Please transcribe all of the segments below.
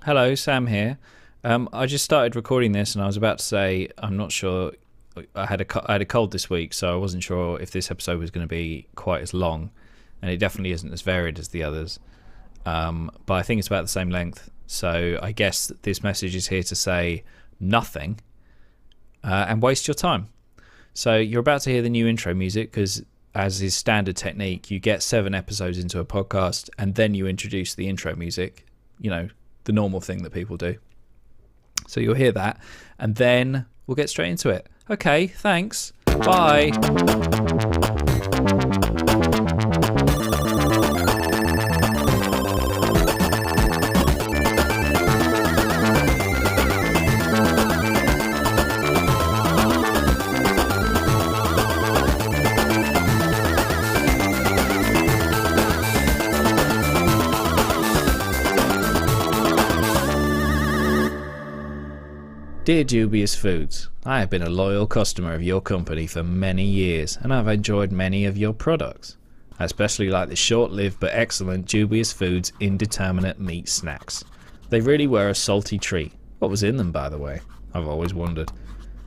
Hello, Sam here. I just started recording this and I was about to say I'm not sure. I had a cold this week, so I wasn't sure if this episode was going to be quite as long, and it definitely isn't as varied as the others. But I think it's about the same length. So I guess this message is here to say nothing and waste your time. So you're about to hear the new intro music because, as is standard technique, you get 7 episodes into a podcast and then you introduce the intro music. You know, the normal thing that people do. So you'll hear that, and then we'll get straight into it. Okay, thanks. Bye. Dear Dubious Foods, I have been a loyal customer of your company for many years and I've enjoyed many of your products. I especially like the short-lived but excellent Dubious Foods indeterminate meat snacks. They really were a salty treat. What was in them, by the way? I've always wondered.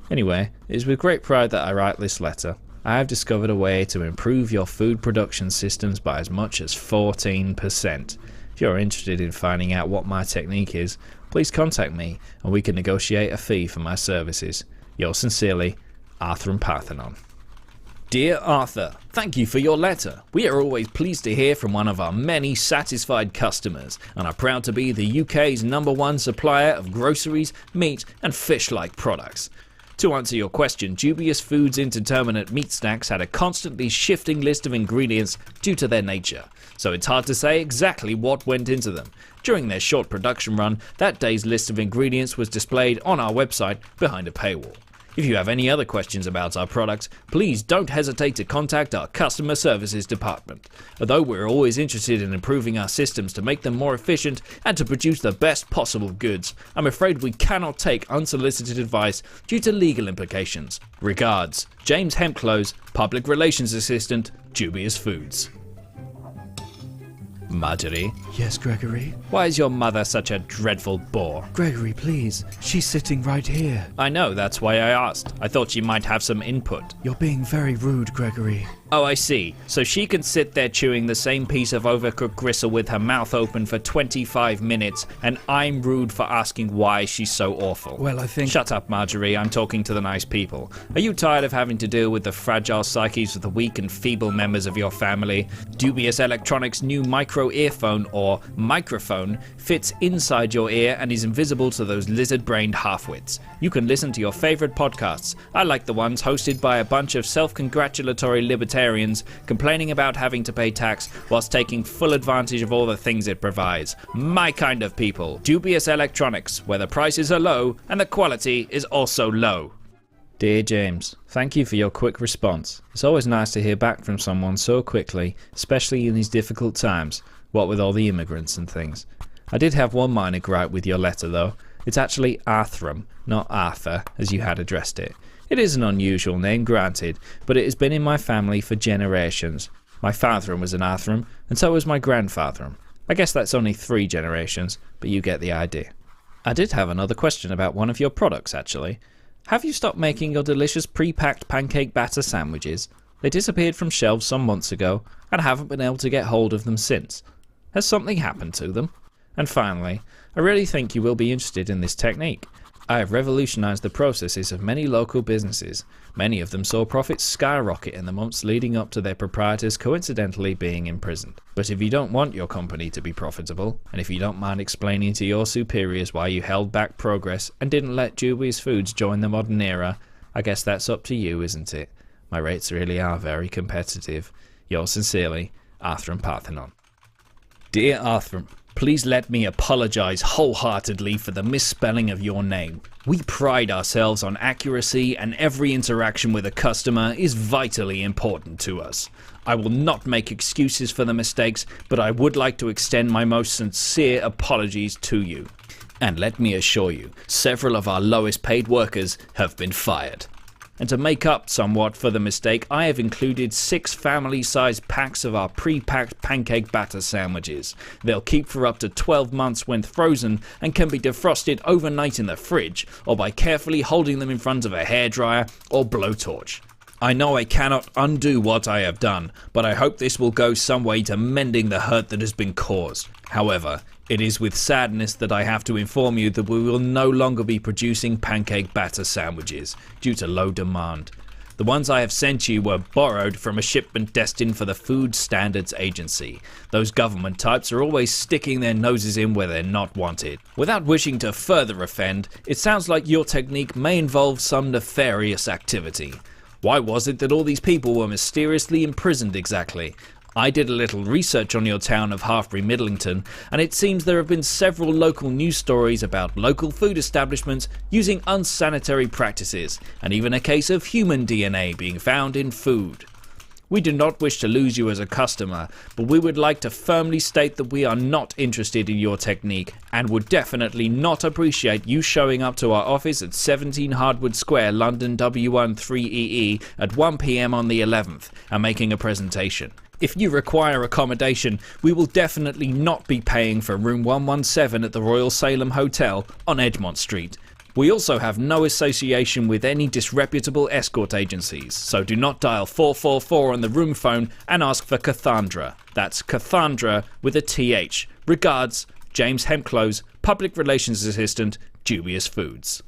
Anyway, it is with great pride that I write this letter. I have discovered a way to improve your food production systems by as much as 14%. If you're interested in finding out what my technique is, please contact me and we can negotiate a fee for my services. Yours sincerely, Arthrum Parthenon. Dear Arthur, thank you for your letter. We are always pleased to hear from one of our many satisfied customers and are proud to be the UK's #1 supplier of groceries, meat and fish-like products. To answer your question, Dubious Foods Indeterminate Meat Snacks had a constantly shifting list of ingredients due to their nature, so it's hard to say exactly what went into them. During their short production run, that day's list of ingredients was displayed on our website behind a paywall. If you have any other questions about our products, please don't hesitate to contact our customer services department. Although we're always interested in improving our systems to make them more efficient and to produce the best possible goods, I'm afraid we cannot take unsolicited advice due to legal implications. Regards, James Hempclose, Public Relations Assistant, Dubious Foods. Marjorie? Yes, Gregory? Why is your mother such a dreadful bore? Gregory, please. She's sitting right here. I know, that's why I asked. I thought she might have some input. You're being very rude, Gregory. Oh, I see. So she can sit there chewing the same piece of overcooked gristle with her mouth open for 25 minutes, and I'm rude for asking why she's so awful. Well, I think... Shut up, Marjorie. I'm talking to the nice people. Are you tired of having to deal with the fragile psyches of the weak and feeble members of your family? Dubious Electronics' new micro earphone, or microphone, fits inside your ear and is invisible to those lizard-brained half-wits. You can listen to your favorite podcasts. I like the ones hosted by a bunch of self-congratulatory libertarians complaining about having to pay tax whilst taking full advantage of all the things it provides. My kind of people. Dubious Electronics, where the prices are low and the quality is also low. Dear James, thank you for your quick response. It's always nice to hear back from someone so quickly, especially in these difficult times, what with all the immigrants and things. I did have one minor gripe with your letter though. It's actually Arthrum, not Arthur, as you had addressed it. It is an unusual name, granted, but it has been in my family for generations. My father was an Arthrum, and so was my grandfather. I guess that's only 3 generations, but you get the idea. I did have another question about one of your products, actually. Have you stopped making your delicious pre-packed pancake batter sandwiches? They disappeared from shelves some months ago, and I haven't been able to get hold of them since. Has something happened to them? And finally, I really think you will be interested in this technique. I have revolutionized the processes of many local businesses. Many of them saw profits skyrocket in the months leading up to their proprietors coincidentally being imprisoned. But if you don't want your company to be profitable, and if you don't mind explaining to your superiors why you held back progress and didn't let Dubious Foods join the modern era, I guess that's up to you, isn't it? My rates really are very competitive. Yours sincerely, Arthrum Parthenon. Dear Arthrum, please let me apologize wholeheartedly for the misspelling of your name. We pride ourselves on accuracy and every interaction with a customer is vitally important to us. I will not make excuses for the mistakes, but I would like to extend my most sincere apologies to you. And let me assure you, several of our lowest paid workers have been fired. And to make up somewhat for the mistake, I have included 6 family-sized packs of our pre-packed pancake batter sandwiches. They'll keep for up to 12 months when frozen and can be defrosted overnight in the fridge or by carefully holding them in front of a hairdryer or blowtorch. I know I cannot undo what I have done, but I hope this will go some way to mending the hurt that has been caused. However, it is with sadness that I have to inform you that we will no longer be producing pancake batter sandwiches due to low demand. The ones I have sent you were borrowed from a shipment destined for the Food Standards Agency. Those government types are always sticking their noses in where they're not wanted. Without wishing to further offend, it sounds like your technique may involve some nefarious activity. Why was it that all these people were mysteriously imprisoned exactly? I did a little research on your town of Halfbury-Middlington, and it seems there have been several local news stories about local food establishments using unsanitary practices, and even a case of human DNA being found in food. We do not wish to lose you as a customer, but we would like to firmly state that we are not interested in your technique and would definitely not appreciate you showing up to our office at 17 Hardwood Square, London W1 3EE at 1 PM on the 11th and making a presentation. If you require accommodation, we will definitely not be paying for room 117 at the Royal Salem Hotel on Edgemont Street. We also have no association with any disreputable escort agencies, so do not dial 444 on the room phone and ask for Cathandra. That's Cathandra with a TH. Regards, James Hempclose, Public Relations Assistant, Dubious Foods.